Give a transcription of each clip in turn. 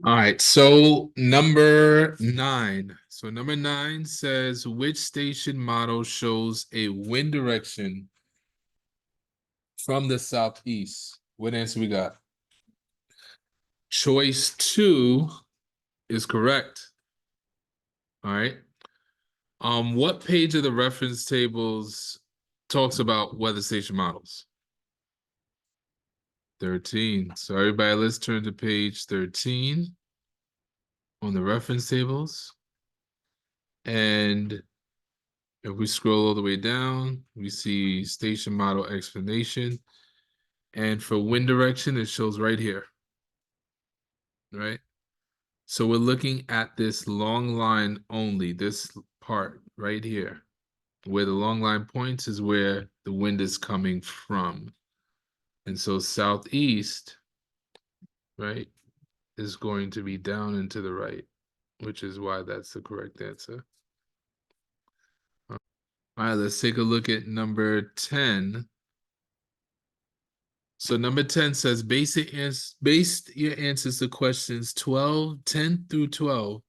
All right, so number nine. So number nine says which station model shows a wind direction from the southeast? What answer we got? Choice two is correct. All right. What page of the reference tables talks about weather station models? 13. So everybody, let's turn to page 13 on the reference tables. And if we scroll all the way down, we see station model explanation. And for wind direction, it shows right here, right? So we're looking at this long line only, this part right here. Where the long line points is where the wind is coming from. And so southeast, right, is going to be down and to the right, which is why that's the correct answer. All right, let's take a look at number 10. So number 10 says based your answers to questions 10 through 12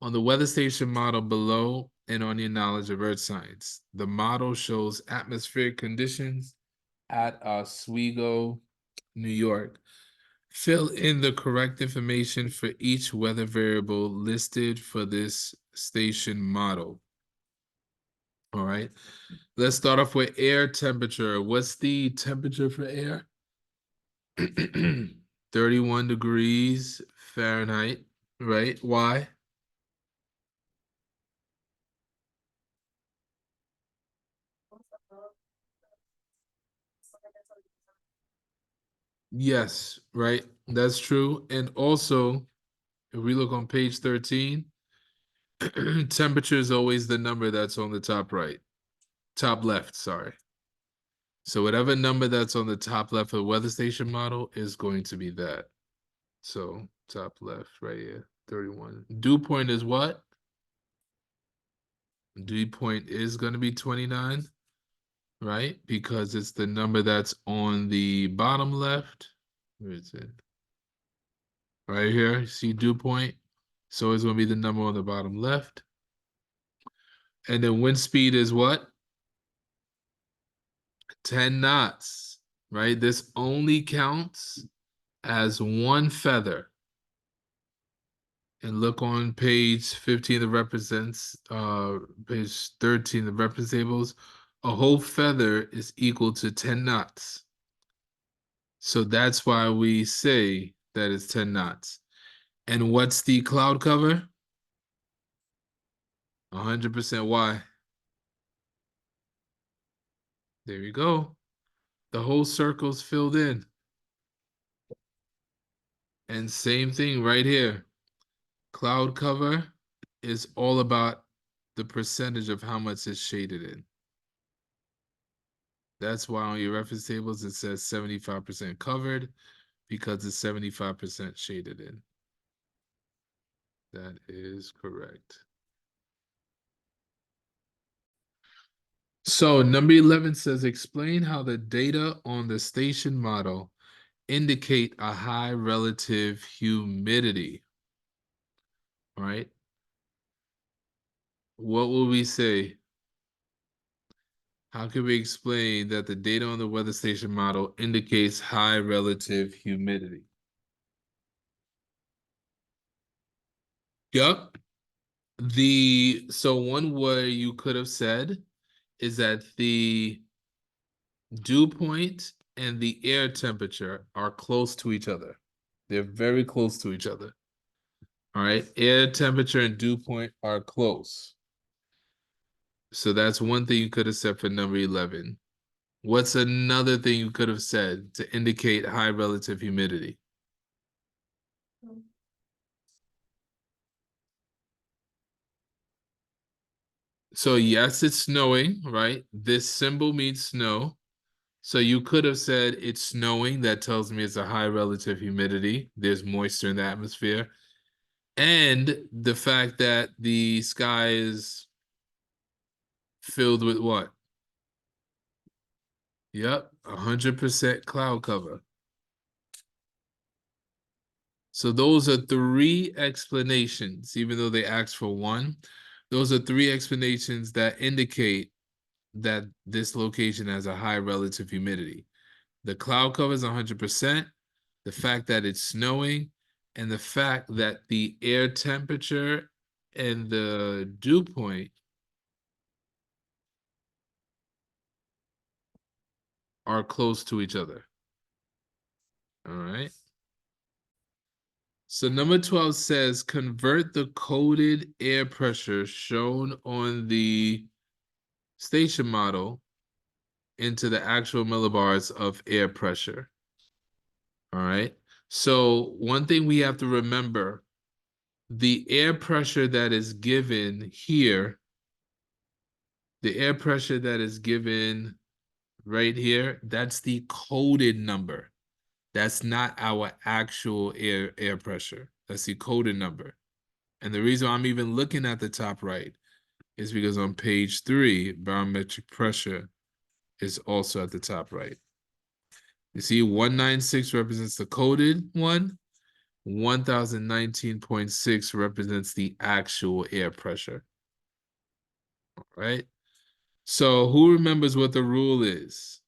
on the weather station model below and on your knowledge of earth science. The model shows atmospheric conditions at Oswego, New York. Fill in the correct information for each weather variable listed for this station model. All right. Let's start off with air temperature. What's the temperature for air? 31 degrees Fahrenheit, right? Why? Yes, right. That's true. And also, if we look on page 13, temperature is always the number that's on the top right, top left, sorry. So whatever number that's on the top left of the weather station model is going to be that. So top left right here, 31. Dew point is what? Dew point is going to be 29, right? Because it's the number that's on the bottom left. Where is it? Right here, see dew point? So it's going to be the number on the bottom left. And then wind speed is what? 10 knots, right? This only counts as one feather. And look on page 15 that represents page 13 the reference tables. A whole feather is equal to 10 knots. So that's why we say that it's 10 knots. And what's the cloud cover? 100%. Why? There you go. The whole circle's filled in. And same thing right here. Cloud cover is all about the percentage of how much is shaded in. That's why on your reference tables it says 75% covered because it's 75% shaded in. That is correct. So number 11 says explain how the data on the station model indicate a high relative humidity. All right. What will we say? How can we explain that the data on the weather station model indicates high relative humidity? Yep. So one way you could have said is that the dew point and the air temperature are close to each other. They're very close to each other. All right. Air temperature and dew point are close. So that's one thing you could have said for number 11. What's another thing you could have said to indicate high relative humidity? So yes, it's snowing, right? This symbol means snow. So you could have said it's snowing. That tells me it's a high relative humidity. There's moisture in the atmosphere. And the fact that the sky is filled with what? Yep, 100% cloud cover. So those are three explanations, even though they asked for one. Those are three explanations that indicate that this location has a high relative humidity. The cloud cover is 100%, the fact that it's snowing, and the fact that the air temperature and the dew point are close to each other. All right. So number 12 says convert the coded air pressure shown on the station model into the actual millibars of air pressure. All right. So one thing we have to remember, the air pressure that is given here, the air pressure that is given right here, that's the coded number. That's not our actual air pressure. That's the coded number. And the reason I'm even looking at the top right is because on page 3, barometric pressure is also at the top right. You see 196 represents the coded one. 1019.6 represents the actual air pressure. All right. So who remembers what the rule is?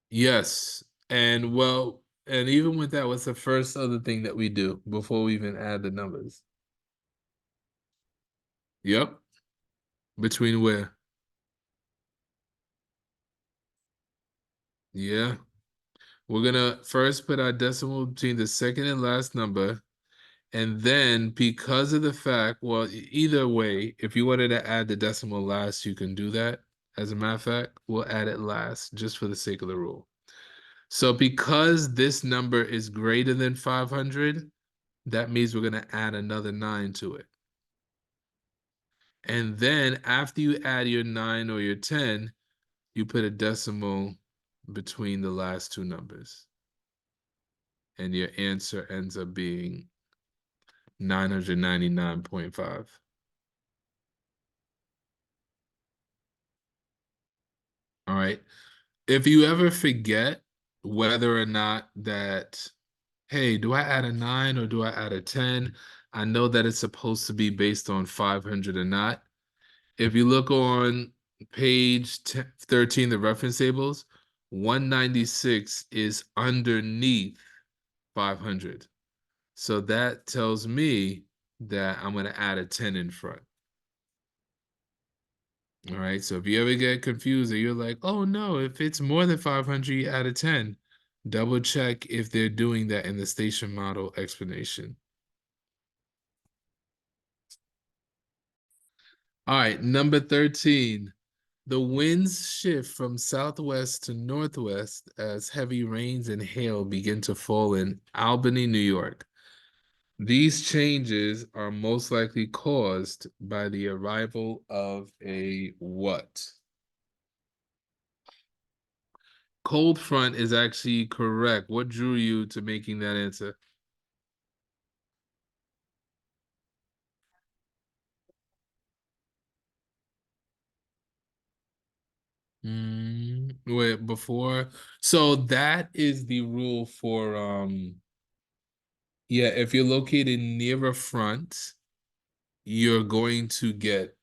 Yes. And well, and even with that, what's the first other thing that we do before we even add the numbers? Yep. Between where? Yeah. We're gonna first put our decimal between the second and last number. And then because of the fact, well, either way, if you wanted to add the decimal last, you can do that. As a matter of fact, we'll add it last just for the sake of the rule. So because this number is greater than 500, that means we're going to add another 9 to it. And then after you add your 9 or your 10, you put a decimal between the last two numbers. And your answer ends up being 999.5. All right. If you ever forget whether or not that, hey, do I add a 9 or do I add a 10? I know that it's supposed to be based on 500 or not. If you look on page 13, the reference tables, 196 is underneath 500. So that tells me that I'm going to add a 10 in front. All right. So if you ever get confused or you're like, oh no, if it's more than 500, you add a 10. Double check if they're doing that in the station model explanation. All right. Number 13. The winds shift from southwest to northwest as heavy rains and hail begin to fall in Albany, New York. These changes are most likely caused by the arrival of a what? Cold front is actually correct. What drew you to making that answer? Wait, before. So that is the rule for yeah, if you're located near a front, you're going to get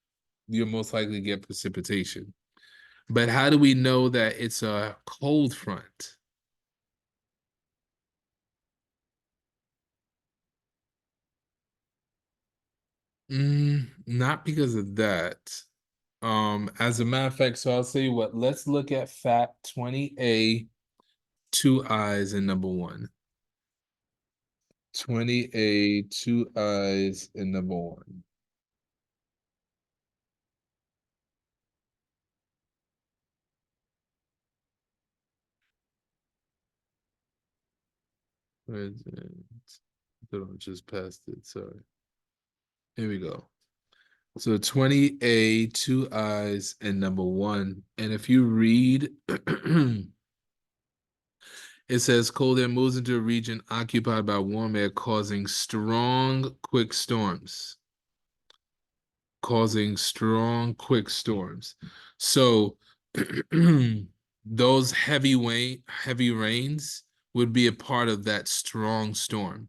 you'll most likely get precipitation. But how do we know that it's a cold front? Not because of that. As a matter of fact, so I'll tell you what, let's look at fact 20A, two eyes and number one. 20A, two eyes and number one. Where's it? I just passed it, sorry. Here we go. So 20A, two eyes and number one. And if you read it says cold air moves into a region occupied by warm air, causing strong, quick storms. Causing strong, quick storms. So Those heavy rains would be a part of that strong storm,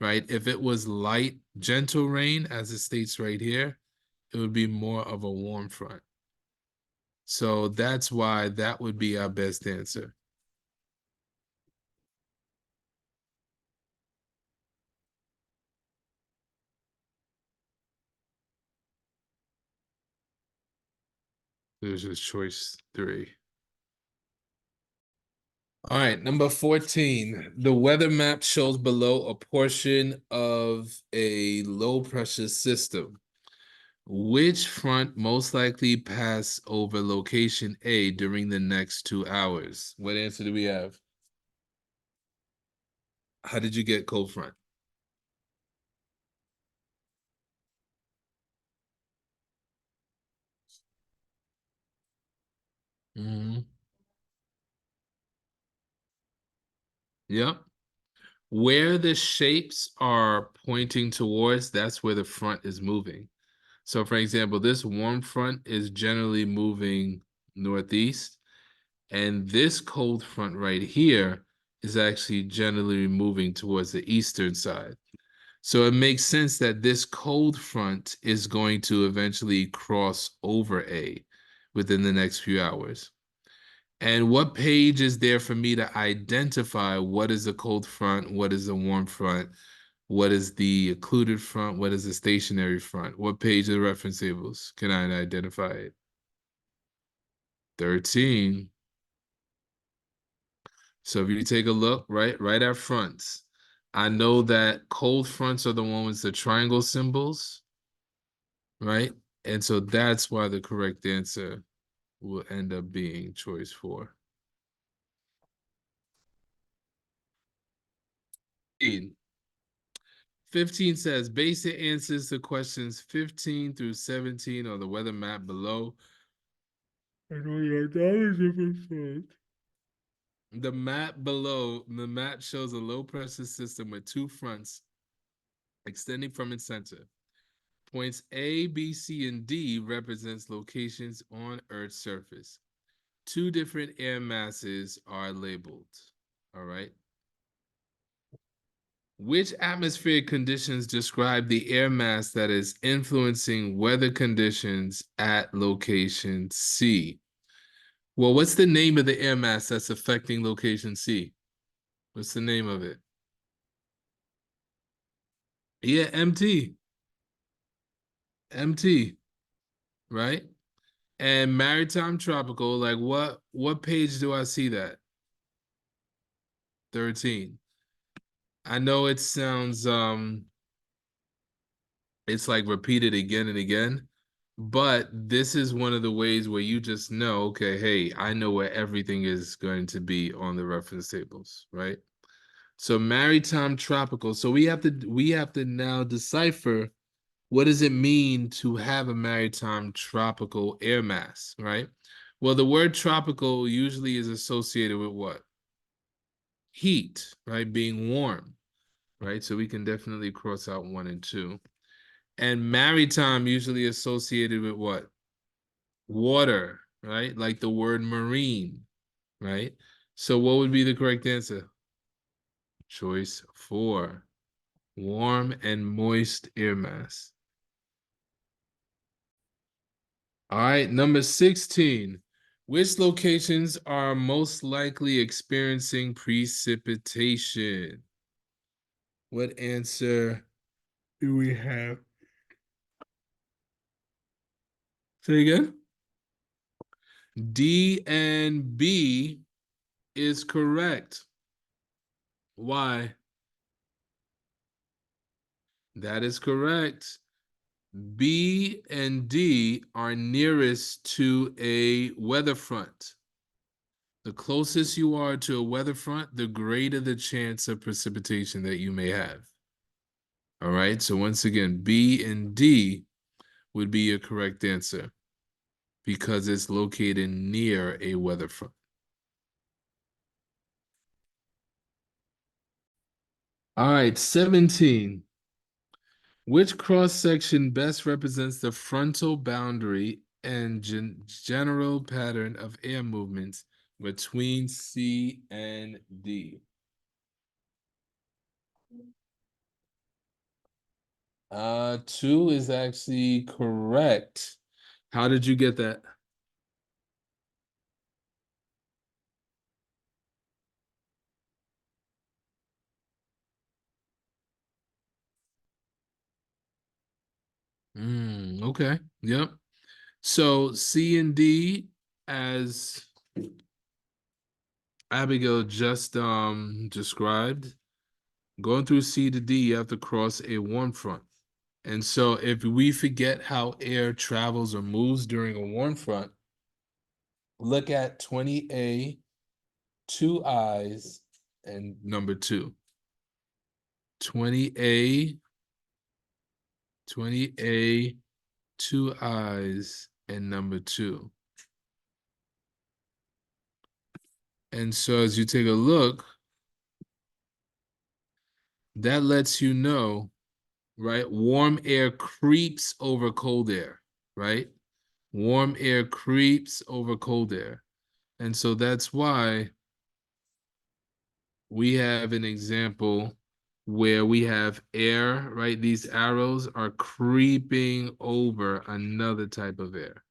right? If it was light, gentle rain, as it states right here, it would be more of a warm front. So that's why that would be our best answer. There's just choice three. All right, number 14. The weather map shows below a portion of a low pressure system. Which front most likely pass over location A during the next 2 hours? What answer do we have? How did you get cold front? Hmm. Yep. Where the shapes are pointing towards, that's where the front is moving. So, for example, this warm front is generally moving northeast, and this cold front right here is actually generally moving towards the eastern side. So it makes sense that this cold front is going to eventually cross over A within the next few hours. And what page is there for me to identify what is the cold front, what is the warm front, what is the occluded front, what is the stationary front? What page of the reference tables can I identify it? 13. So if you take a look, right at fronts, I know that cold fronts are the ones with the triangle symbols, right? And so that's why the correct answer will end up being choice four. 15 says basic answers to questions 15 through 17 on the weather map below. And we are different. The map shows a low pressure system with two fronts extending from its center. Points A, B, C, and D represents locations on Earth's surface. Two different air masses are labeled. All right. Which atmospheric conditions describe the air mass that is influencing weather conditions at location C? Well, what's the name of the air mass that's affecting location C? What's the name of it? Yeah, MT. MT, right? And maritime tropical, like what page do I see that? 13. I know it sounds it's like repeated again and again, but this is one of the ways where you just know, okay, hey, I know where everything is going to be on the reference tables, right? So maritime tropical. So we have to now decipher what does it mean to have a maritime tropical air mass, right? Well, the word tropical usually is associated with what? Heat, right? Being warm, right? So we can definitely cross out one and two. And maritime usually associated with what? Water, right? Like the word marine, right? So what would be the correct answer? Choice four, warm and moist air mass. All right, number 16. Which locations are most likely experiencing precipitation? What answer do we have? Say again. D and B is correct. Why? That is correct. B and D are nearest to a weather front. The closest you are to a weather front, the greater the chance of precipitation that you may have. All right, so once again, B and D would be your correct answer because it's located near a weather front. All right, 17. Which cross section best represents the frontal boundary and general pattern of air movements between C and D? 2 is actually correct. How did you get that? Okay. Yep. So C and D, as Abigail just described, going through C to D, you have to cross a warm front. And so if we forget how air travels or moves during a warm front, look at 20A, 2Is, and number 2. 20A, 20A, 2Is, and number 2. And so as you take a look, that lets you know, right? Warm air creeps over cold air, right? Warm air creeps over cold air. And so that's why we have an example where we have air, right? These arrows are creeping over another type of air.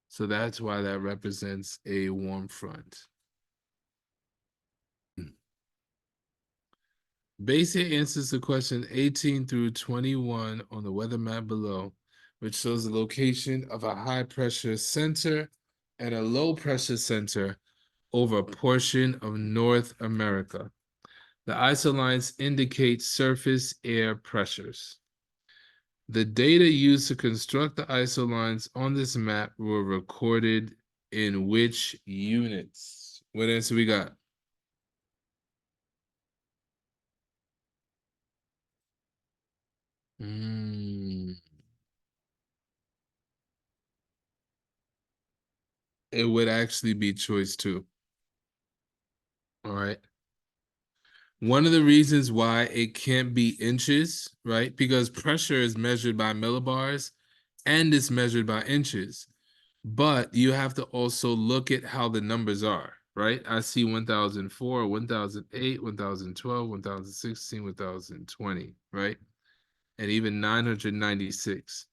So that's why that represents a warm front. Basic answers to question 18 through 21 on the weather map below, which shows the location of a high pressure center and a low pressure center over a portion of North America. The isolines indicate surface air pressures. The data used to construct the isolines on this map were recorded in which units? What answer we got? Mm, it would actually be choice 2. All right. One of the reasons why it can't be inches, right? Because pressure is measured by millibars and it's measured by inches. But you have to also look at how the numbers are, right? I see 1004, 1008, 1012, 1016, 1020, right? And even 996.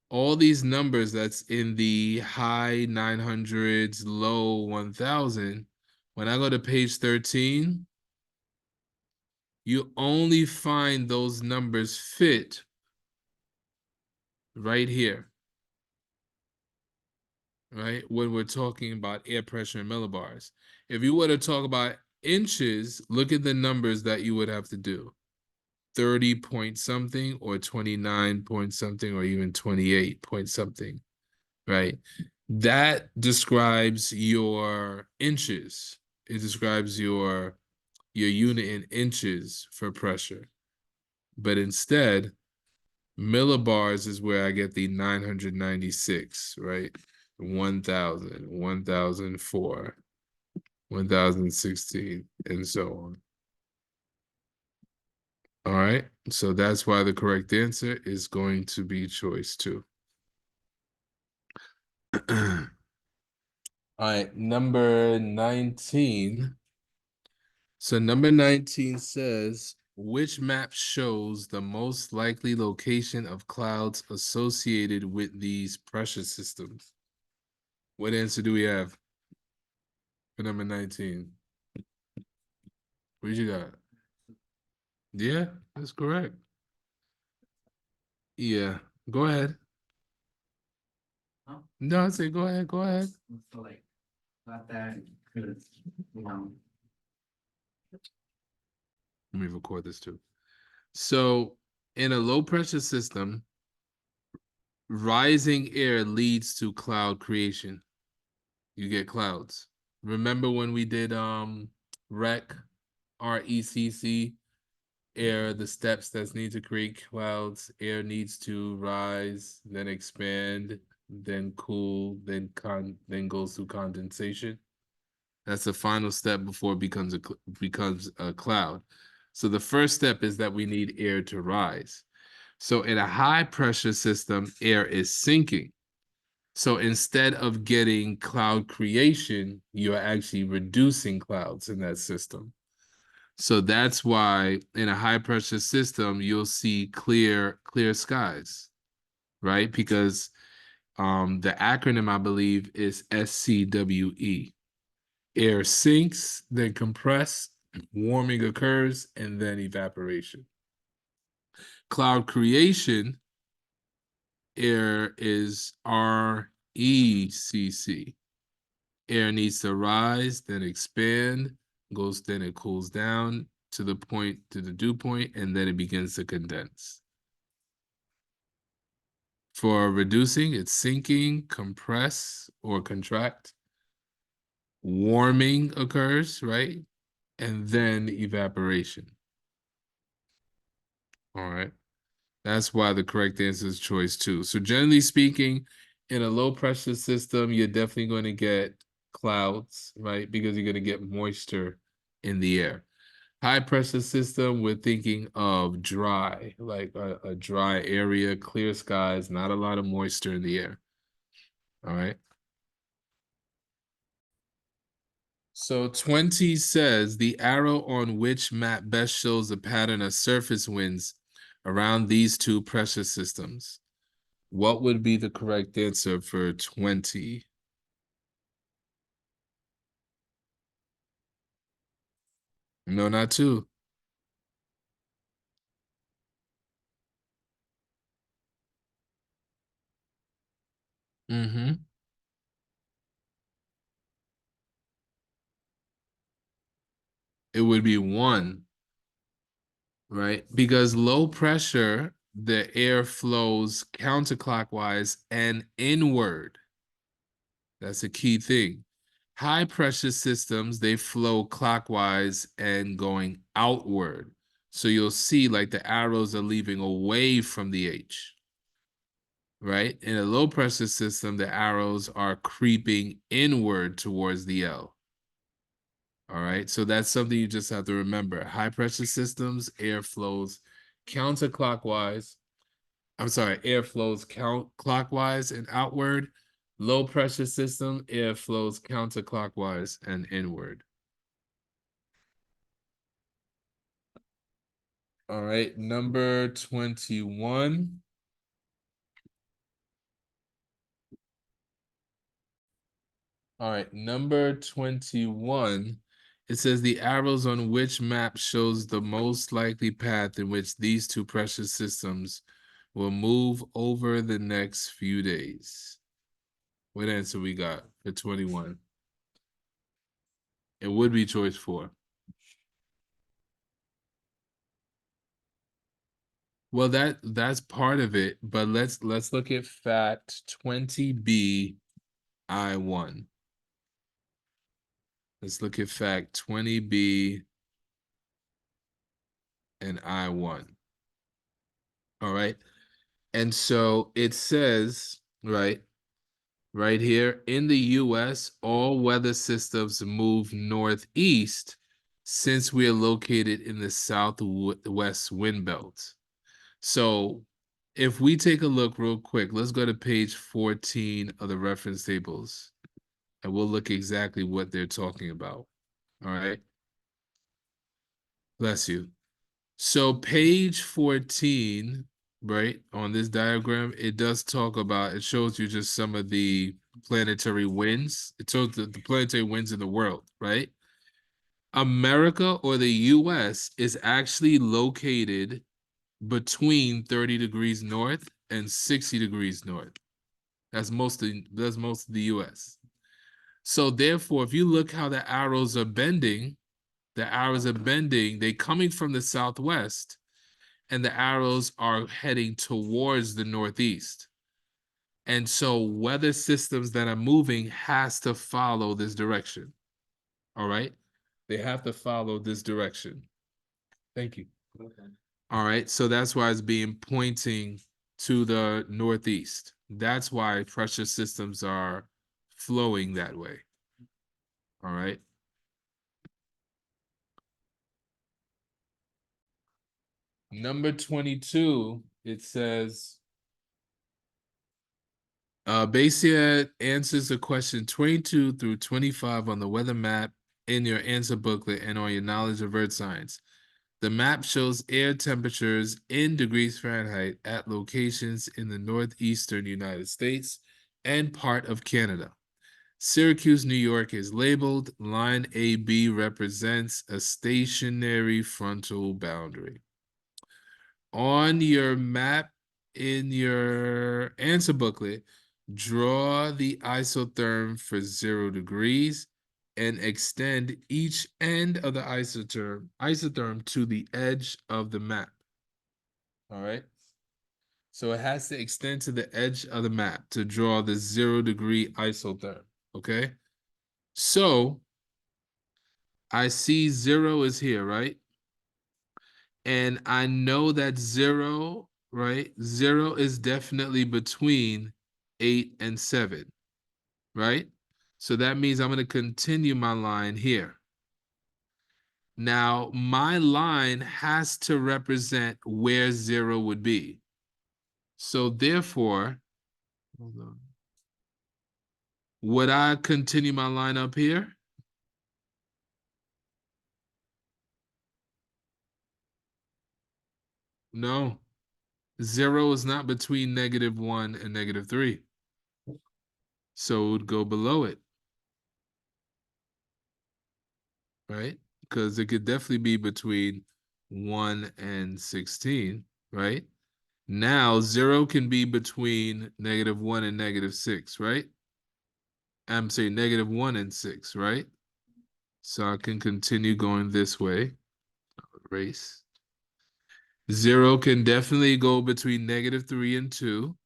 All these numbers that's in the high 900s, low 1000, when I go to page 13, you only find those numbers fit right here, right? When we're talking about air pressure in millibars. If you were to talk about inches, look at the numbers that you would have to do. 30 point something or 29 point something or even 28 point something, right? That describes your inches. It describes your unit in inches for pressure. But instead, millibars is where I get the 996, right? 1000, 1004, 1016, and so on. All right. So that's why the correct answer is going to be choice 2. All right. Number 19. So number 19 says, which map shows the most likely location of clouds associated with these pressure systems? What answer do we have for number 19? What you got? Yeah, that's correct. Yeah, go ahead. No, I say go ahead, go ahead. So like, not that, because, let me record this too. So, in a low pressure system, rising air leads to cloud creation. You get clouds. Remember when we did REC, RECC, air, the steps that need to create clouds, air needs to rise, then expand, then cool, then goes through condensation. That's the final step before it becomes a cloud. So the first step is that we need air to rise. So in a high pressure system, air is sinking. So instead of getting cloud creation, you're actually reducing clouds in that system. So that's why in a high pressure system, you'll see clear skies, right? Because the acronym I believe is SCWE. Air sinks, then compress, warming occurs, and then evaporation. Cloud creation, air is RECC. Air needs to rise, then expand, then it cools down to the dew point, and then it begins to condense. For reducing, it's sinking, compress, or contract. Warming occurs, right? And then evaporation. All right. That's why the correct answer is choice two. So generally speaking, in a low pressure system, you're definitely going to get clouds, right? Because you're going to get moisture in the air. High pressure system, we're thinking of dry, like a dry area, clear skies, not a lot of moisture in the air. All right. So 20 says the arrow on which map best shows the pattern of surface winds around these two pressure systems. What would be the correct answer for 20? No, not two. Mm-hmm. It would be one, right? Because low pressure, the air flows counterclockwise and inward. That's a key thing. High pressure systems, they flow clockwise and going outward. So you'll see like the arrows are leaving away from the H, right? In a low pressure system, the arrows are creeping inward towards the L. All right. So that's something you just have to remember. High pressure systems, air flows counterclockwise. I'm sorry, air flows clockwise and outward. Low pressure system, air flows counterclockwise and inward. All right, number 21. All right, number 21. It says the arrows on which map shows the most likely path in which these two pressure systems will move over the next few days. What answer we got for 21? It would be choice four. Well, that's part of it, but let's look at fact 20B I1. Let's look at fact 20B and I1. All right. And so it says, right here in the US, all weather systems move northeast since we are located in the southwest wind belt. So if we take a look real quick, let's go to page 14 of the reference tables and we'll look exactly what they're talking about. All right. Bless you. So page 14, right, on this diagram, it does talk about, it shows you just some of the planetary winds. It shows the planetary winds in the world, right? America or the US is actually located between 30 degrees north and 60 degrees north. That's most of the US. So therefore, if you look how the arrows are bending, they coming from the southwest, and the arrows are heading towards the northeast. And so weather systems that are moving has to follow this direction. All right? They have to follow this direction. Thank you. Okay. All right, so that's why it's being pointing to the northeast. That's why pressure systems are flowing that way. All right. Number 22, it says Base year answers the question 22 through 25 on the weather map in your answer booklet and on your knowledge of earth science. The map shows air temperatures in degrees Fahrenheit at locations in the northeastern United States and part of Canada. Syracuse, New York is labeled. Line AB represents a stationary frontal boundary. On your map in your answer booklet, draw the isotherm for 0 degrees and extend each end of the isotherm to the edge of the map. All right. So it has to extend to the edge of the map to draw the 0-degree isotherm. Okay. So I see 0 is here, right? And I know that 0, right? 0 is definitely between 8 and 7, right? So that means I'm going to continue my line here. Now, my line has to represent where 0 would be. So therefore, hold on. Would I continue my line up here? No. 0 is not between -1 and -3. So it would go below it, right? Because it could definitely be between 1 and 16, right? Now 0 can be between -1 and -6, right? I'm saying -1 and 6, right? So I can continue going this way. Erase. 0 can definitely go between -3 and 2.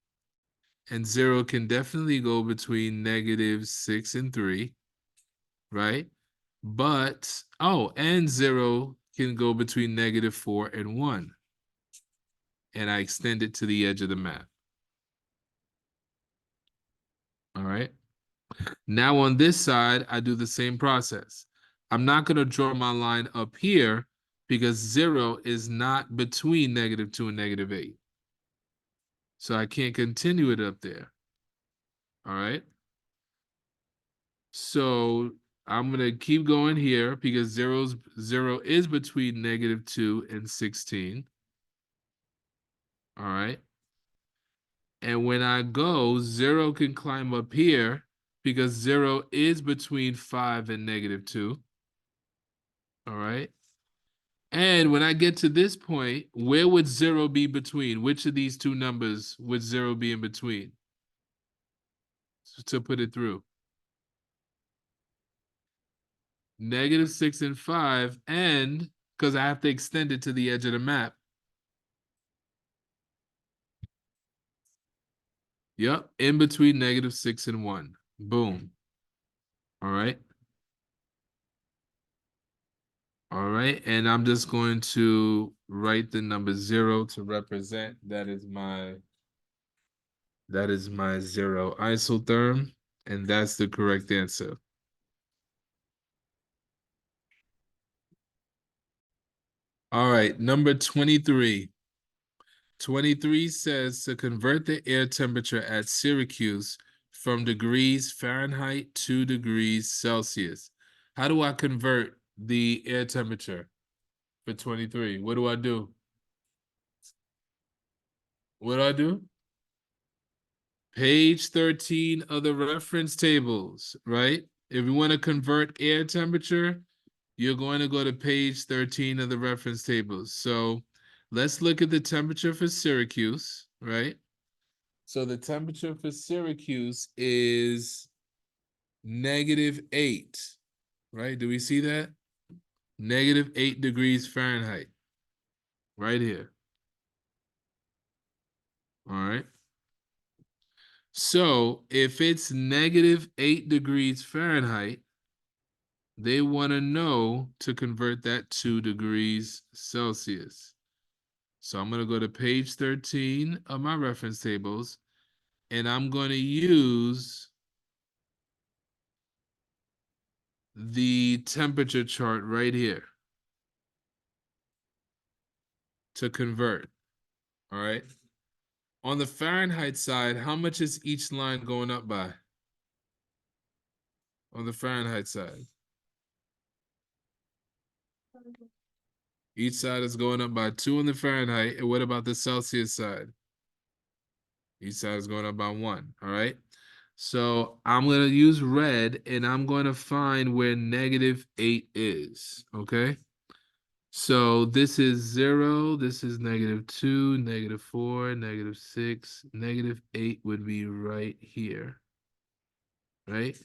And 0 can definitely go between -6 and 3, right? But, oh, and 0 can go between -4 and 1. And I extend it to the edge of the map. All right. Now on this side, I do the same process. I'm not going to draw my line up here because 0 is not between -2 and -8. So I can't continue it up there. All right. So I'm going to keep going here because 0 is between -2 and 16. All right. And when I go, 0 can climb up here because 0 is between 5 and -2. All right. And when I get to this point, where would 0 be between? Which of these two numbers would 0 be in between? To put it through. -6 and 5, and because I have to extend it to the edge of the map. Yep, in between -6 and 1. Boom. All right. All right, and I'm just going to write the number 0 to represent that is my 0 isotherm, and that's the correct answer. All right, number 23. 23 says to convert the air temperature at Syracuse from degrees Fahrenheit to degrees Celsius. How do I convert the air temperature for 23? What do I do? What do I do? Page 13 of the reference tables, right? If you want to convert air temperature, you're going to go to page 13 of the reference tables. So let's look at the temperature for Syracuse, right? So the temperature for Syracuse is -8, right? Do we see that? -8 degrees Fahrenheit, right here. All right. So if it's -8 degrees Fahrenheit, they want to know to convert that to degrees Celsius. So I'm going to go to page 13 of my reference tables, and I'm going to use the temperature chart right here to convert. All right. On the Fahrenheit side, how much is each line going up by? On the Fahrenheit side. Each side is going up by 2 on the Fahrenheit. And what about the Celsius side? Each side is going up by 1. All right. So I'm going to use red and I'm going to find where -8 is. Okay. So this is 0. This is -2, -4, -6. -8 would be right here. Right.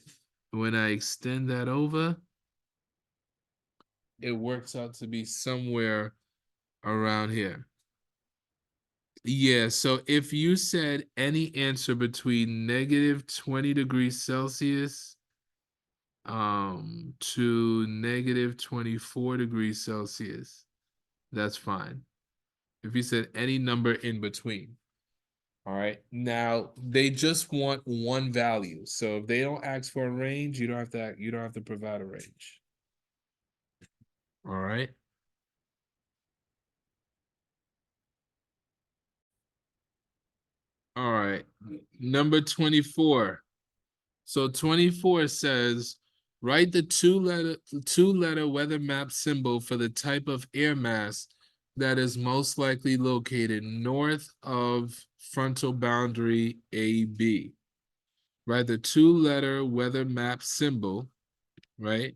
When I extend that over, it works out to be somewhere around here. Yeah, so if you said any answer between -20 degrees Celsius to -24 degrees Celsius, that's fine. If you said any number in between. All right. Now they just want one value. So if they don't ask for a range, you don't have to provide a range. All right. All right. Number 24. So 24 says, write the two letter weather map symbol for the type of air mass that is most likely located north of frontal boundary AB. Write the two-letter weather map symbol, right,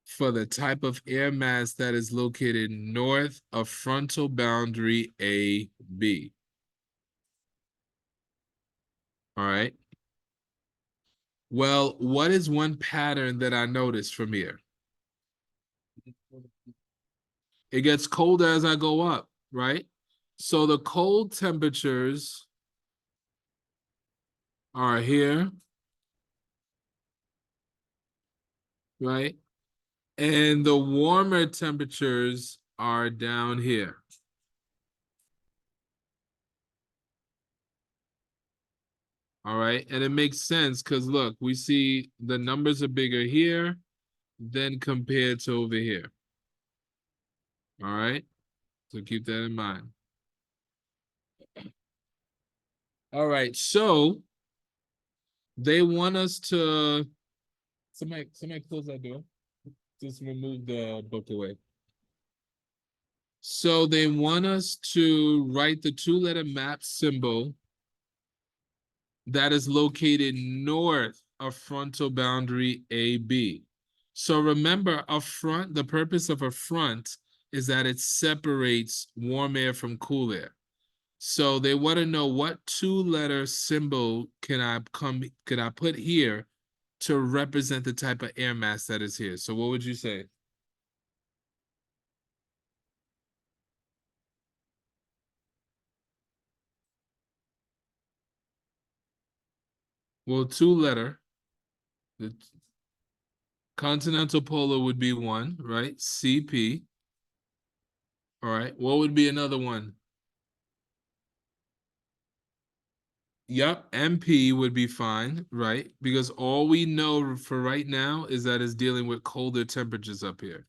for the type of air mass that is located north of frontal boundary AB. All right. Well, what is one pattern that I noticed from here? It gets colder as I go up, right? So the cold temperatures are here, right? And the warmer temperatures are down here. All right. And it makes sense because look, we see the numbers are bigger here than compared to over here. All right. So keep that in mind. All right. So they want us to somebody close that door. Just remove the book away. So they want us to write the two-letter map symbol that is located north of frontal boundary AB. So remember, the purpose of a front is that it separates warm air from cool air. So they want to know what two-letter symbol can I put here to represent the type of air mass that is here. So what would you say? Well, two-letter. The continental polar would be one, right? CP. All right. What would be another one? Yep, MP would be fine, right? Because all we know for right now is that it's dealing with colder temperatures up here.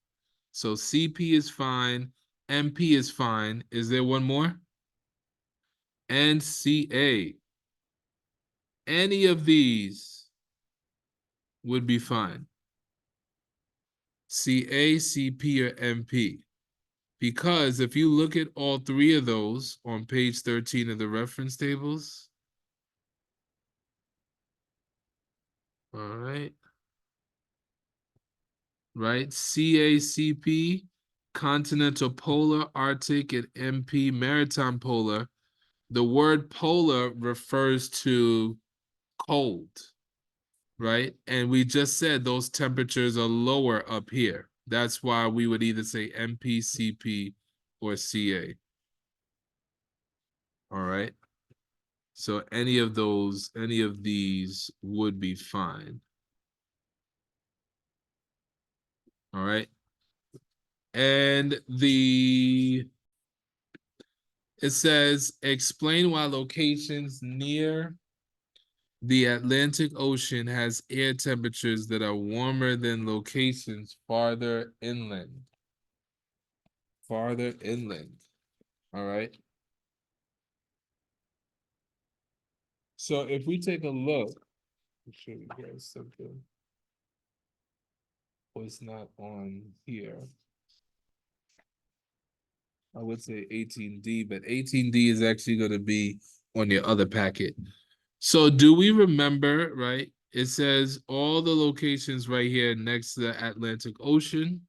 So CP is fine, MP is fine. Is there one more? And CA. Any of these would be fine. CA, CP, or MP. Because if you look at all three of those on page 13 of the reference tables, all right. Right? CACP, continental polar, Arctic, and MP, maritime polar. The word polar refers to cold, right? And we just said those temperatures are lower up here. That's why we would either say MP, CP, or CA. All right. So any of these would be fine. All right. And it says explain why locations near the Atlantic Ocean has air temperatures that are warmer than locations farther inland. Farther inland. All right. So if we take a look, I'll show you guys something. Was not on here. I would say 18D, but 18D is actually going to be on your other packet. So do we remember, right? It says all the locations right here next to the Atlantic Ocean,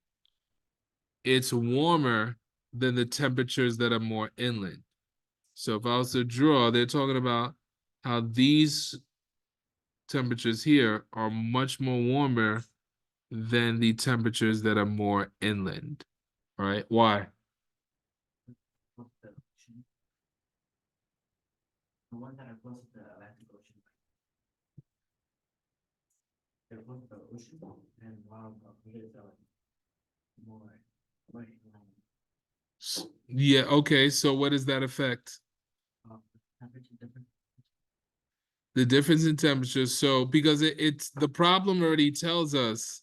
it's warmer than the temperatures that are more inland. So if I was to draw, they're talking about how these temperatures here are much more warmer than the temperatures that are more inland. All right, why? The ones that are close to the Atlantic Ocean, they're close to the ocean, and while others are more like Yeah, okay, so what does that affect? temperature difference. The difference in temperature. So because it's the problem already tells us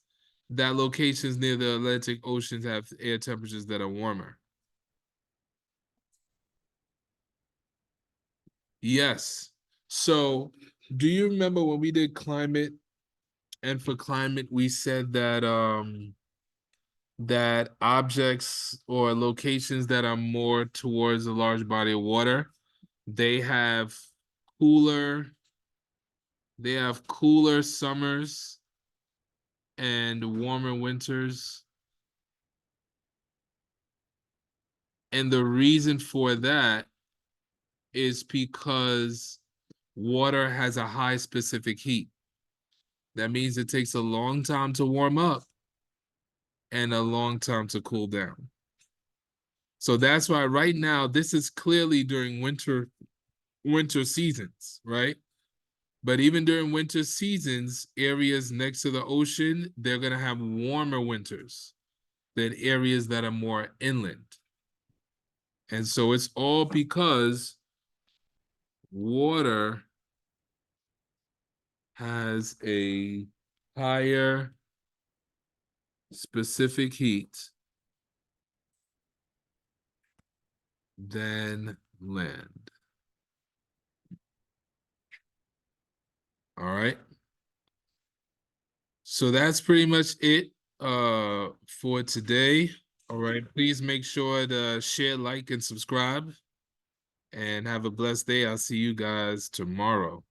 that locations near the Atlantic Oceans have air temperatures that are warmer. Yes. So do you remember when we did climate, and for climate we said that objects or locations that are more towards a large body of water, they have cooler, they have cooler summers and warmer winters. And the reason for that is because water has a high specific heat. That means it takes a long time to warm up and a long time to cool down. So that's why right now this is clearly during winter seasons, right? But even during winter seasons, areas next to the ocean, they're going to have warmer winters than areas that are more inland. And so it's all because water has a higher specific heat than land. All right. So that's pretty much it for today. All right. Please make sure to share, like, and subscribe. And have a blessed day. I'll see you guys tomorrow.